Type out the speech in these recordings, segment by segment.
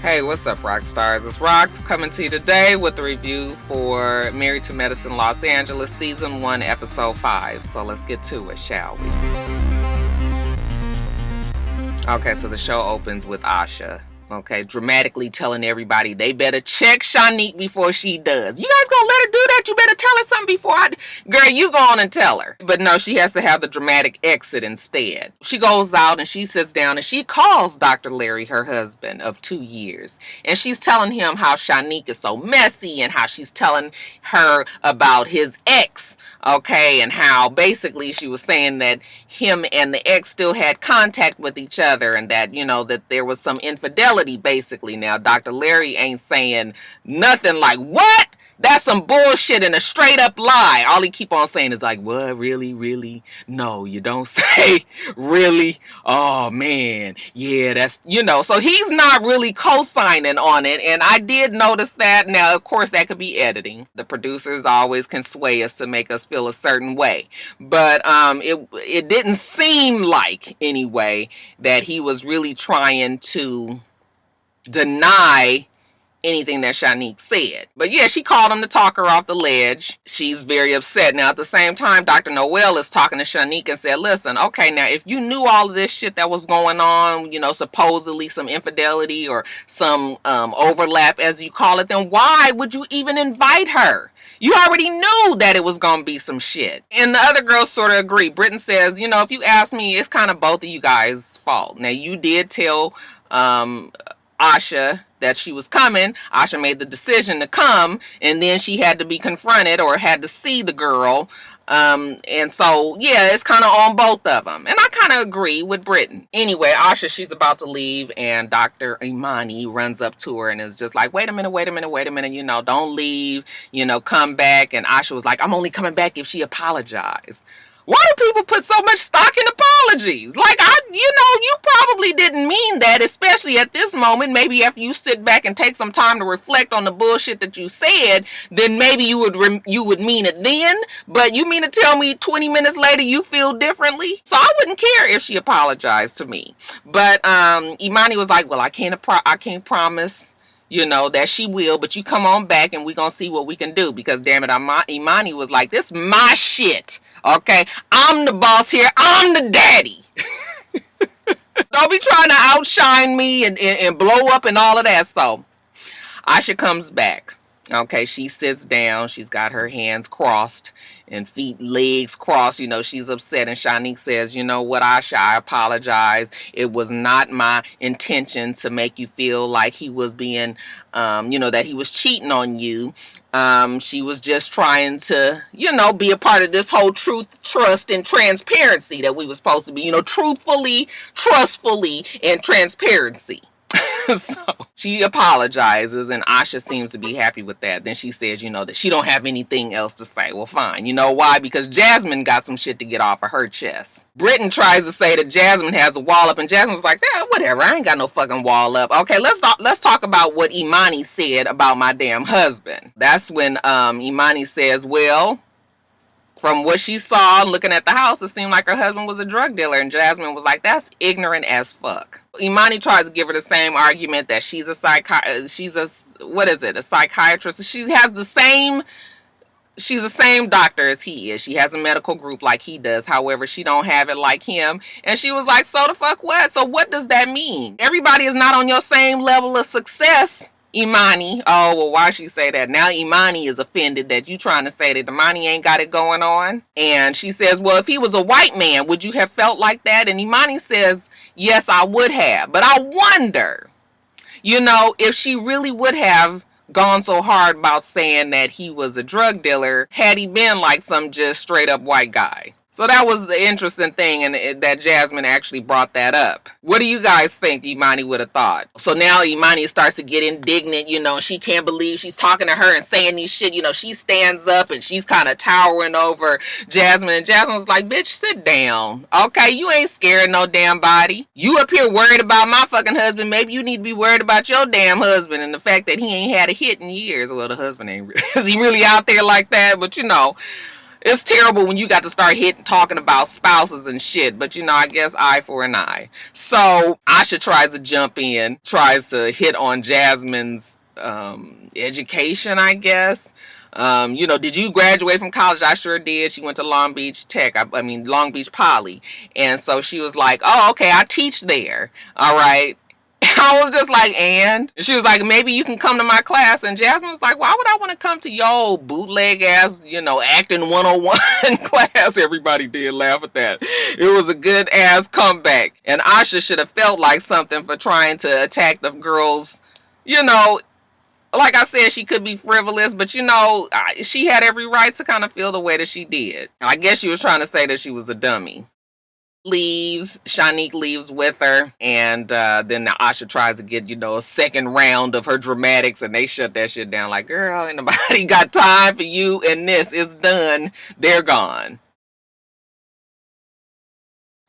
Hey, what's up, rock stars? It's Rox coming to you today with a review for Married to Medicine Los Angeles Season 1, Episode 5. So let's get to it, shall we? Okay, so the show opens with Asha, dramatically telling everybody they better check Shanique before she does. You guys gonna let her do that? You better tell her something before Girl, you go on and tell her. But no, she has to have the dramatic exit instead. She goes out and she sits down and she calls Dr. Larry, her husband of 2 years. And she's telling him how Shanique is so messy and how she's telling her about his ex. And how basically she was saying that him and the ex still had contact with each other and that, that there was some infidelity basically. Now, Dr. Larry ain't saying nothing like, what? That's some bullshit and a straight up lie. All he keep on saying is like, what? Really? Really? No, you don't say. Really? Oh, man. Yeah, that's, so he's not really co-signing on it. And I did notice that. Now, of course, that could be editing. The producers always can sway us to make us feel a certain way. But it didn't seem like, anyway, that he was really trying to deny anything that Shanique said. But yeah, she called him to talk her off the ledge. She's very upset. Now, at the same time, Dr. Noel is talking to Shanique and said, listen, okay, now, if you knew all of this shit that was going on, supposedly some infidelity or some overlap, as you call it, then why would you even invite her? You already knew that it was going to be some shit. And the other girls sort of agree. Britton says, if you ask me, it's kind of both of you guys' fault. Now, you did tell Asha that she was coming. Asha made the decision to come, and then she had to be confronted or had to see the girl. And so, yeah, it's kind of on both of them. And I kind of agree with Britton. Anyway, Asha, she's about to leave, and Dr. Imani runs up to her and is just like, wait a minute, don't leave, come back. And Asha was like, I'm only coming back if she apologized. Why do people put so much stock in apologies? Like, you probably didn't mean that, especially at this moment. Maybe after you sit back and take some time to reflect on the bullshit that you said, then maybe you would mean it then. But you mean to tell me 20 minutes later you feel differently? So I wouldn't care if she apologized to me. But Imani was like, well, I can't promise, that she will, but you come on back and we're going to see what we can do. Because, damn it, Imani was like, this is my shit. Okay, I'm the boss here. I'm the daddy. Don't be trying to outshine me and blow up and all of that. So Asha comes back. Okay, she sits down. She's got her hands crossed and legs crossed. She's upset. And Shanique says, you know what, Asha, I apologize. It was not my intention to make you feel like he was being, that he was cheating on you. She was just trying to, be a part of this whole truth, trust, and transparency that we were supposed to be, truthfully, trustfully, and transparency. So she apologizes, and Asha seems to be happy with that. Then she says, that she don't have anything else to say. Well, fine. You know why? Because Jasmine got some shit to get off of her chest. Britton tries to say that Jasmine has a wall up, and Jasmine's like, whatever. I ain't got no fucking wall up. Okay, let's talk about what Imani said about my damn husband. That's when Imani says, well, from what she saw looking at the house, it seemed like her husband was a drug dealer. And Jasmine was like, that's ignorant as fuck. Imani tries to give her the same argument that she's a psychiatrist. She's the same doctor as he is. She has a medical group like he does. However, she don't have it like him. And she was like, so the fuck what? So what does that mean? Everybody is not on your same level of success, Imani. Oh, well, why she say that? Now Imani is offended that you trying to say that Imani ain't got it going on. And she says, well, if he was a white man, would you have felt like that? And Imani says, yes, I would have. But I wonder, if she really would have gone so hard about saying that he was a drug dealer had he been like some just straight up white guy. So that was the interesting thing, and that Jasmine actually brought that up. What do you guys think Imani would have thought? So now Imani starts to get indignant, she can't believe she's talking to her and saying these shit. She stands up and she's kind of towering over Jasmine. And Jasmine's like, bitch, sit down. Okay, you ain't scared no damn body. You up here worried about my fucking husband. Maybe you need to be worried about your damn husband and the fact that he ain't had a hit in years. Well, the husband ain't, is he really out there like that? But It's terrible when you got to start talking about spouses and shit, but I guess eye for an eye. So Asha tries to jump in, tries to hit on Jasmine's education, I guess. Did you graduate from college? I sure did. She went to Long Beach Tech. I mean, Long Beach Poly. And so she was like, oh, okay, I teach there. All right. I was just like, and she was like, maybe you can come to my class. And Jasmine was like, why would I want to come to your old bootleg ass, acting 101 class? Everybody did laugh at that. It was a good ass comeback. And Asha should have felt like something for trying to attack the girls. Like I said, she could be frivolous, but she had every right to kind of feel the way that she did. I guess she was trying to say that she was a dummy. Shanique leaves with her, and then Asha tries to get a second round of her dramatics, and they shut that shit down like, girl, ain't nobody got time for you, and this is done. They're gone.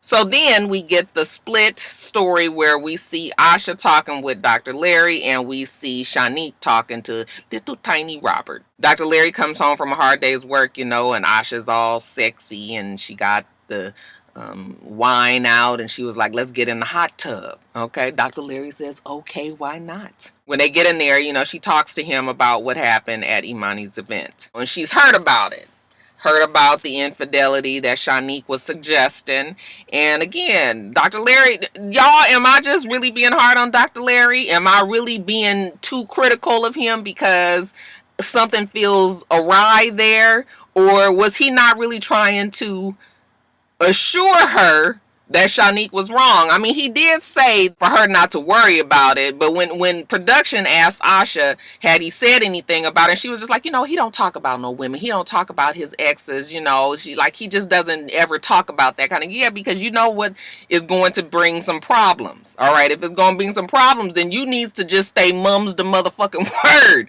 So then we get the split story where we see Asha talking with Dr. Larry, and we see Shanique talking to little tiny Robert. Dr. Larry comes home from a hard day's work, and Asha's all sexy, and she got the wine out, and she was like, let's get in the hot tub. Okay, Dr. Larry says, okay, why not? When they get in there, she talks to him about what happened at Imani's event. And she's heard about it. Heard about the infidelity that Shanique was suggesting. And again, Dr. Larry, y'all, am I just really being hard on Dr. Larry? Am I really being too critical of him because something feels awry there? Or was he not really trying to assure her that Shanique was wrong? I mean, he did say for her not to worry about it, but when production asked Asha had he said anything about it, she was just like, he don't talk about no women. He don't talk about his exes, he just doesn't ever talk about that kind of, because what is going to bring some problems. All right, if it's going to bring some problems, then you needs to just stay mum's the motherfucking word.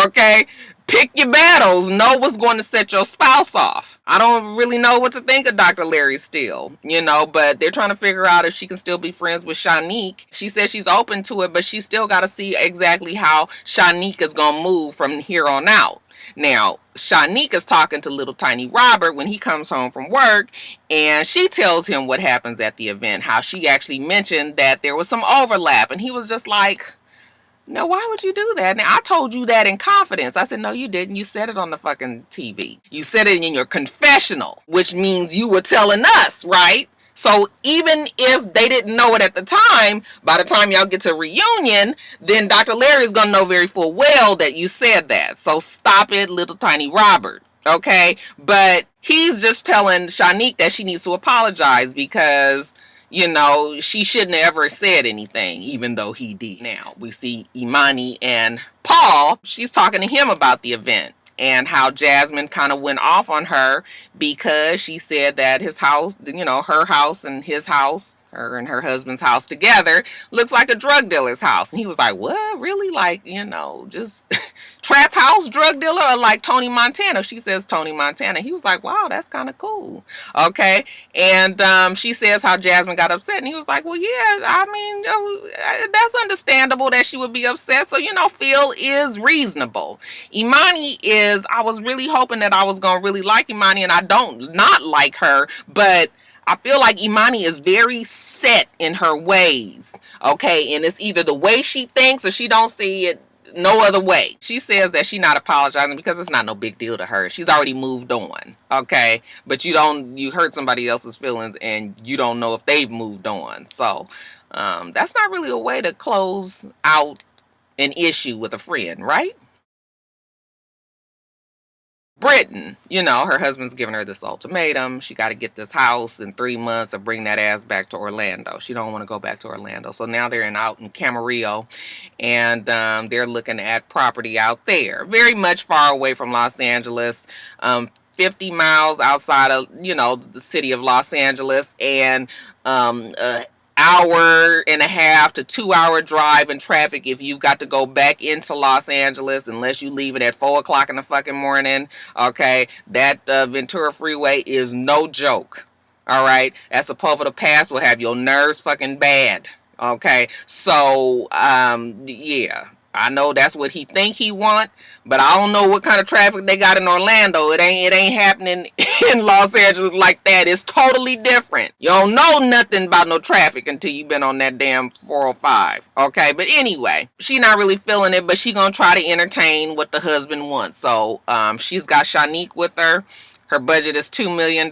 Okay? Pick your battles. Know what's going to set your spouse off. I don't really know what to think of Dr. Larry still, but they're trying to figure out if she can still be friends with Shanique. She says she's open to it, but she still got to see exactly how Shanique is going to move from here on out. Now, Shanique is talking to little tiny Robert when he comes home from work, and she tells him what happens at the event, how she actually mentioned that there was some overlap, and he was just like, no, why would you do that? Now, I told you that in confidence. I said, no, you didn't. You said it on the fucking TV. You said it in your confessional, which means you were telling us, right? So even if they didn't know it at the time, by the time y'all get to reunion, then Dr. Larry is going to know very full well that you said that. So stop it, little tiny Robert. Okay? But he's just telling Shanique that she needs to apologize because she shouldn't have ever said anything, even though he did. Now, we see Imani and Paul. She's talking to him about the event and how Jasmine kind of went off on her because she said that his house, her house and his house, her and her husband's house together, looks like a drug dealer's house. And he was like, what? Really? Like, just trap house drug dealer, or like Tony Montana? She says Tony Montana. He was like, wow, that's kind of cool. Okay. And she says how Jasmine got upset. And he was like, well, yeah, I mean, that's understandable that she would be upset. So, Phil is reasonable. Imani I was really hoping that I was going to really like Imani, and I don't not like her, but I feel like Imani is very set in her ways, okay? And it's either the way she thinks or she don't see it no other way. She says that she's not apologizing because it's not no big deal to her. She's already moved on, okay? But you hurt somebody else's feelings and you don't know if they've moved on. So that's not really a way to close out an issue with a friend, right? Britain, her husband's giving her this ultimatum. She got to get this house in 3 months or bring that ass back to Orlando. She don't want to go back to Orlando. So now they're out in Camarillo, and they're looking at property out there. Very much far away from Los Angeles. 50 miles outside of, the city of Los Angeles, and hour and a half to 2 hour drive in traffic if you've got to go back into Los Angeles, unless you leave it at 4 o'clock in the fucking morning. Okay, that Ventura Freeway is no joke. All right, that Sepulveda Pass will have your nerves fucking bad. Okay, so yeah, I know that's what he think he want, but I don't know what kind of traffic they got in Orlando. It ain't happening in Los Angeles like that. It's totally different. You don't know nothing about no traffic until you've been on that damn 405. Okay, but anyway, she not really feeling it, but she gonna try to entertain what the husband wants. So she's got Shanique with her. Her budget is $2 million.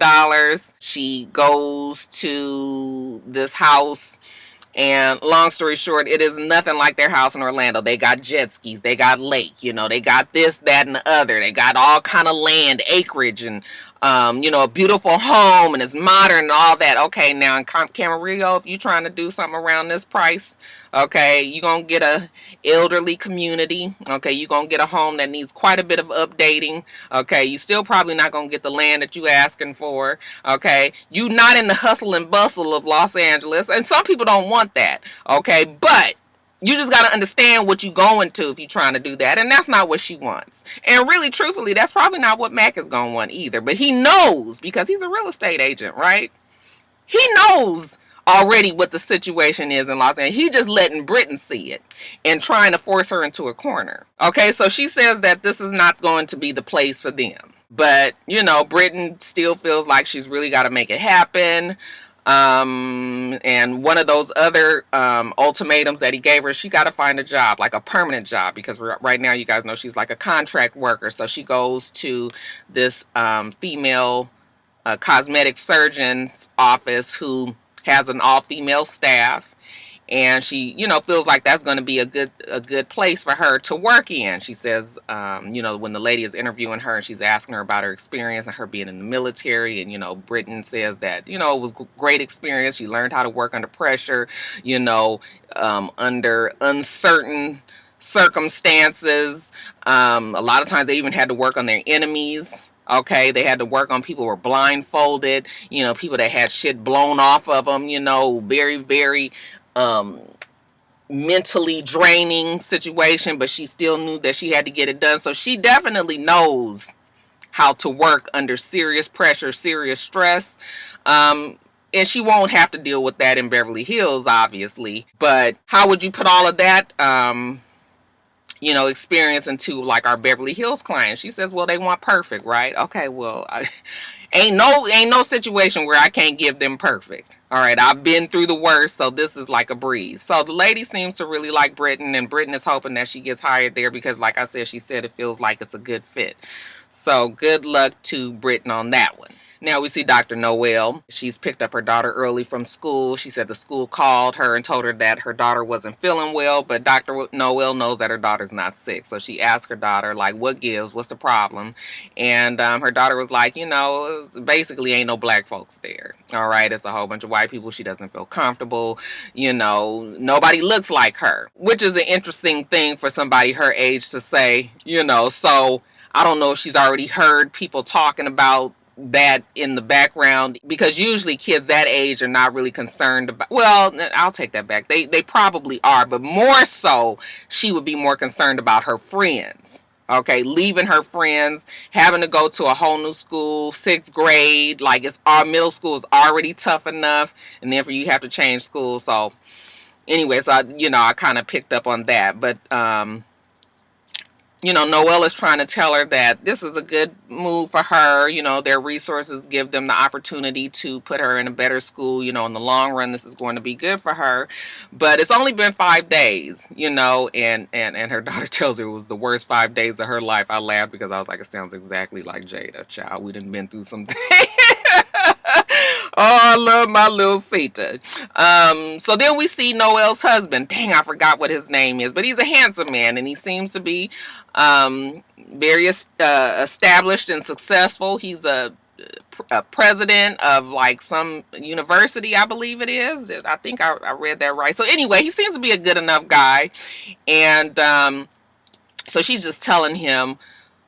She goes to this house. And long story short, it is nothing like their house in Orlando. They got jet skis, they got lake, they got this, that, and the other. They got all kind of land, acreage, and a beautiful home, and it's modern and all that. Okay, now in Camarillo, if you're trying to do something around this price, okay, you're going to get a elderly community. Okay, you're going to get a home that needs quite a bit of updating. Okay, you still probably not going to get the land that you asking for. Okay, you not in the hustle and bustle of Los Angeles, and some people don't want that. Okay, but you just got to understand what you're going to if you're trying to do that. And that's not what she wants. And really, truthfully, that's probably not what Mac is going to want either. But he knows, because he's a real estate agent, right? He knows already what the situation is in Los Angeles. He's just letting Britain see it and trying to force her into a corner. Okay, so she says that this is not going to be the place for them. But, Britain still feels like she's really got to make it happen. And one of those other ultimatums that he gave her, she got to find a job, like a permanent job, because right now you guys know she's like a contract worker. So she goes to this female cosmetic surgeon's office who has an all-female staff, and she feels like that's going to be a good place for her to work in. She says when the lady is interviewing her and she's asking her about her experience and her being in the military, and Britain says that it was great experience. She learned how to work under pressure, under uncertain circumstances. A lot of times they even had to work on their enemies. Okay, they had to work on people who were blindfolded, people that had shit blown off of them, very, very mentally draining situation, but she still knew that she had to get it done. So she definitely knows how to work under serious pressure, serious stress. And she won't have to deal with that in Beverly Hills, obviously. But how would you put all of that experience into like our Beverly Hills clients? She says, well, they want perfect, right? Okay, well, ain't no situation where I can't give them perfect. All right, I've been through the worst, so this is like a breeze. So the lady seems to really like Britain, and Britain is hoping that she gets hired there because, like I said, she said it feels like it's a good fit. So good luck to Britain on that one. Now we see Dr. Noel. She's picked up her daughter early from school. She said the school called her and told her that her daughter wasn't feeling well, but Dr. Noel knows that her daughter's not sick. So she asked her daughter, like, what gives? What's the problem? And her daughter was like, basically ain't no black folks there. All right, it's a whole bunch of white people. She doesn't feel comfortable. Nobody looks like her, which is an interesting thing for somebody her age to say, So I don't know if she's already heard people talking about that in the background, because usually kids that age are not really concerned about, well, I'll take that back. They probably are, but more so she would be more concerned about her friends. Okay, leaving her friends, having to go to a whole new school, 6th grade, like our middle school is already tough enough, and then for you have to change school. So anyway, so I kind of picked up on that, but Noelle is trying to tell her that this is a good move for her. Their resources give them the opportunity to put her in a better school. In the long run, this is going to be good for her. But it's only been 5 days, and her daughter tells her it was the worst 5 days of her life. I laughed because I was like, it sounds exactly like Jada, child. We done been through some things. Oh, I love my little Sita. So then we see Noelle's husband. Dang, I forgot what his name is, but he's a handsome man, and he seems to be very established and successful. He's a president of like some university, I believe it is. I think I read that right. So anyway, he seems to be a good enough guy, and so she's just telling him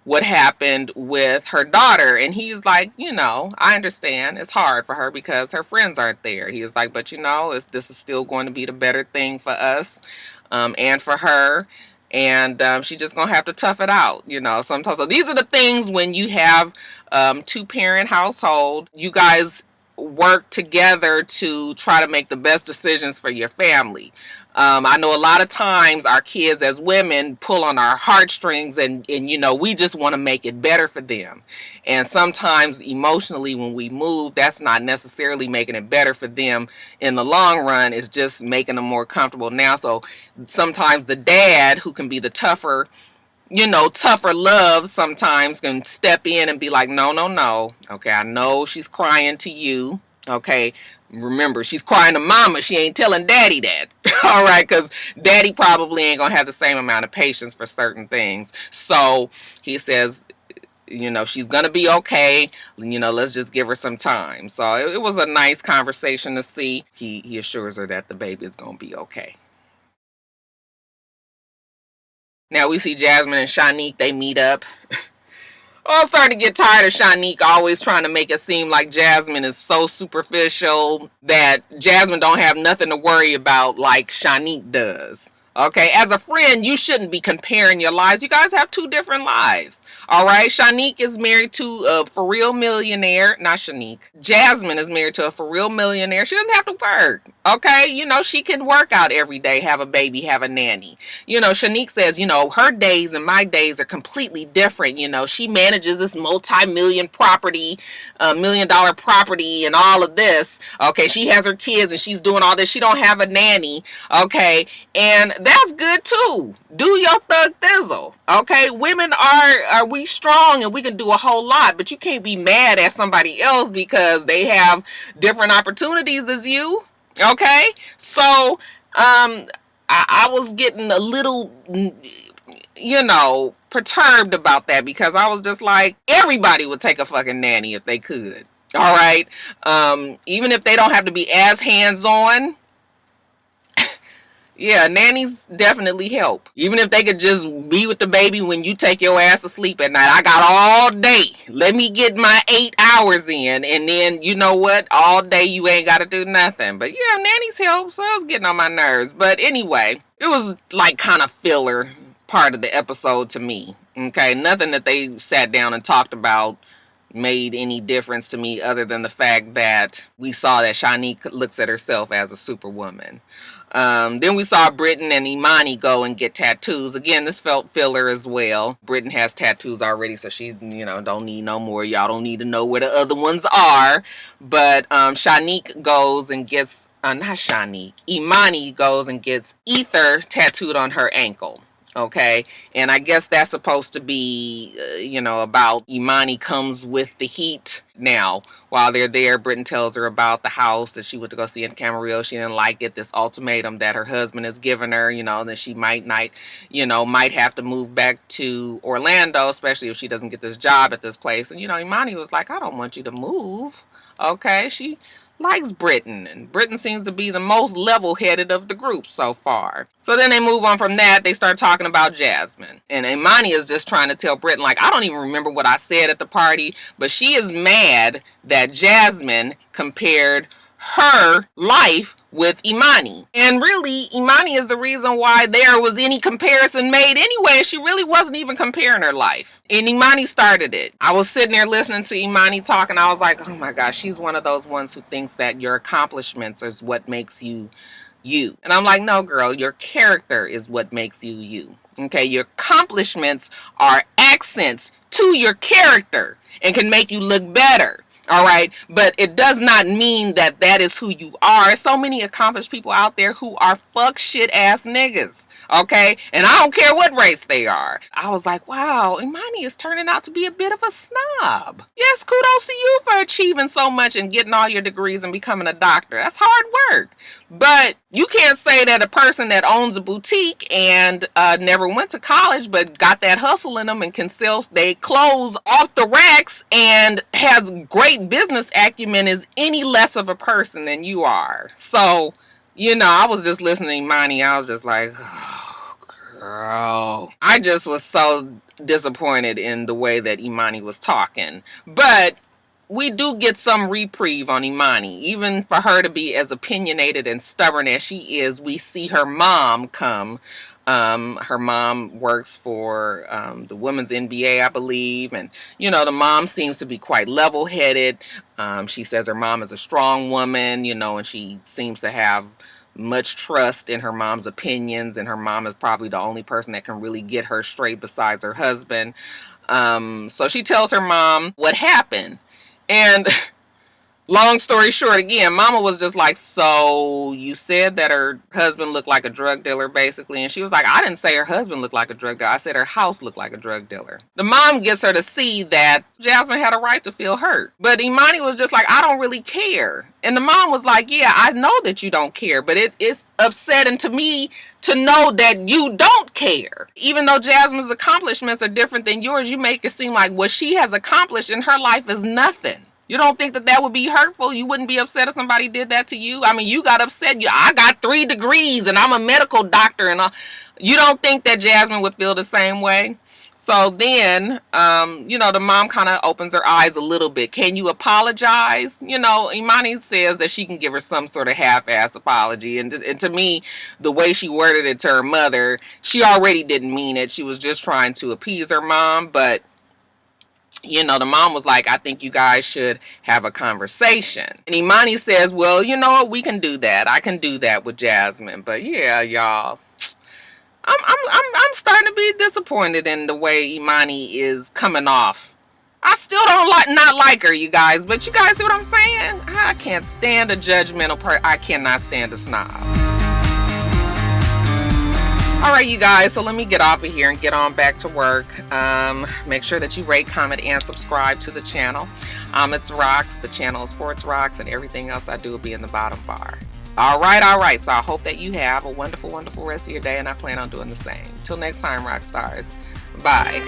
what happened with her daughter, and he's like, I understand it's hard for her because her friends aren't there. He was like, but this is still going to be the better thing for us and for her, and she just gonna have to tough it out, sometimes. So these are the things when you have 2-parent household, you guys work together to try to make the best decisions for your family. I know a lot of times our kids as women pull on our heartstrings, and we just want to make it better for them. And sometimes emotionally when we move, that's not necessarily making it better for them in the long run. It's just making them more comfortable now. So sometimes the dad, who can be the tougher love, sometimes can step in and be like, no, no, no. Okay, I know she's crying to you. Okay, remember, she's crying to mama. She ain't telling daddy that. All right, because daddy probably ain't going to have the same amount of patience for certain things. So he says, she's going to be okay. Let's just give her some time. So it was a nice conversation to see. He assures her that the baby is going to be okay. Now we see Jasmine and Shanique, they meet up. I'm starting to get tired of Shanique always trying to make it seem like Jasmine is so superficial, that Jasmine don't have nothing to worry about like Shanique does. Okay, as a friend, you shouldn't be comparing your lives. You guys have two different lives. All right, Shanique is married to a for real millionaire. Not Shanique. Jasmine is married to a for real millionaire. She doesn't have to work. Okay, she can work out every day, have a baby, have a nanny. Shanique says, her days and my days are completely different. She manages this multi-million property, $1 million property, and all of this. Okay, she has her kids and she's doing all this. She don't have a nanny. Okay, and that's good too. Do your thug thizzle. Okay, women are we strong and we can do a whole lot, but you can't be mad at somebody else because they have different opportunities as you. Okay, so I was getting a little perturbed about that, because I was just like, everybody would take a fucking nanny if they could. All right, even if they don't have to be as hands-on. Yeah, nannies definitely help. Even if they could just be with the baby when you take your ass to sleep at night. I got all day. Let me get my 8 hours in. And then, you know what? All day you ain't got to do nothing. But yeah, nannies help. So it was getting on my nerves. But anyway, it was like kind of filler part of the episode to me. Okay, nothing that they sat down and talked about made any difference to me, other than the fact that we saw that Shanique looks at herself as a superwoman. Then we saw Britton and Imani go and get tattoos. Again, this felt filler as well. Britton has tattoos already, so she, don't need no more. Y'all don't need to know where the other ones are. But Shanique goes and gets, not Shanique, Imani goes and gets Ether tattooed on her ankle. Okay, and I guess that's supposed to be, about Imani comes with the heat. Now, while they're there, Britton tells her about the house that she went to go see in Camarillo. She didn't like it, this ultimatum that her husband has given her, that she might not, might have to move back to Orlando, especially if she doesn't get this job at this place. And, Imani was like, I don't want you to move. Okay, she likes Britton, and Britton seems to be the most level-headed of the group so far. So then they move on from that. They start talking about Jasmine, and Imani is just trying to tell Britton, like, I don't even remember what I said at the party, but she is mad that Jasmine compared her life with Imani. And really, Imani is the reason why there was any comparison made anyway. She really wasn't even comparing her life. And Imani started it. I was sitting there listening to Imani talk, and I was like, oh my gosh, she's one of those ones who thinks that your accomplishments is what makes you you. And I'm like, no, girl, your character is what makes you you. Okay, your accomplishments are accents to your character and can make you look better. All right, but it does not mean that that is who you are. So many accomplished people out there who are fuck shit ass niggas. Okay, and I don't care what race they are. I was like, wow, Imani is turning out to be a bit of a snob. Yes, kudos to you for achieving so much and getting all your degrees and becoming a doctor. That's hard work. But you can't say that a person that owns a boutique and never went to college but got that hustle in them and can sell their clothes off the racks and has great business acumen is any less of a person than you are. So, I was just listening to Imani. I was just like, oh, girl. I just was so disappointed in the way that Imani was talking. But we do get some reprieve on Imani. Even for her to be as opinionated and stubborn as she is, we see her mom come. Her mom works for the women's NBA, I believe. And, the mom seems to be quite level-headed. She says her mom is a strong woman, and she seems to have much trust in her mom's opinions, and her mom is probably the only person that can really get her straight besides her husband. So she tells her mom what happened. And long story short, again, mama was just like, so you said that her husband looked like a drug dealer, basically. And she was like, I didn't say her husband looked like a drug dealer. I said her house looked like a drug dealer. The mom gets her to see that Jasmine had a right to feel hurt. But Imani was just like, I don't really care. And the mom was like, yeah, I know that you don't care, but it's upsetting to me to know that you don't care. Even though Jasmine's accomplishments are different than yours, you make it seem like what she has accomplished in her life is nothing. You don't think that would be hurtful? You wouldn't be upset if somebody did that to you? I mean, you got upset. I got 3 degrees and I'm a medical doctor. And you don't think that Jasmine would feel the same way? So then, the mom kind of opens her eyes a little bit. Can you apologize? Imani says that she can give her some sort of half-ass apology. And to me, the way she worded it to her mother, she already didn't mean it. She was just trying to appease her mom. But the mom was like, I think you guys should have a conversation. And Imani says, well, you know what? We can do that. I can do that with Jasmine. But yeah, y'all, I'm starting to be disappointed in the way Imani is coming off. I still don't not like her, you guys. But you guys see what I'm saying? I can't stand a judgmental person. I cannot stand a snob. Alright, you guys, so let me get off of here and get on back to work. Make sure that you rate, comment, and subscribe to the channel. itsrox. The channel is for itsrox, and everything else I do will be in the bottom bar. Alright. So I hope that you have a wonderful, wonderful rest of your day, and I plan on doing the same. Till next time, rock stars. Bye.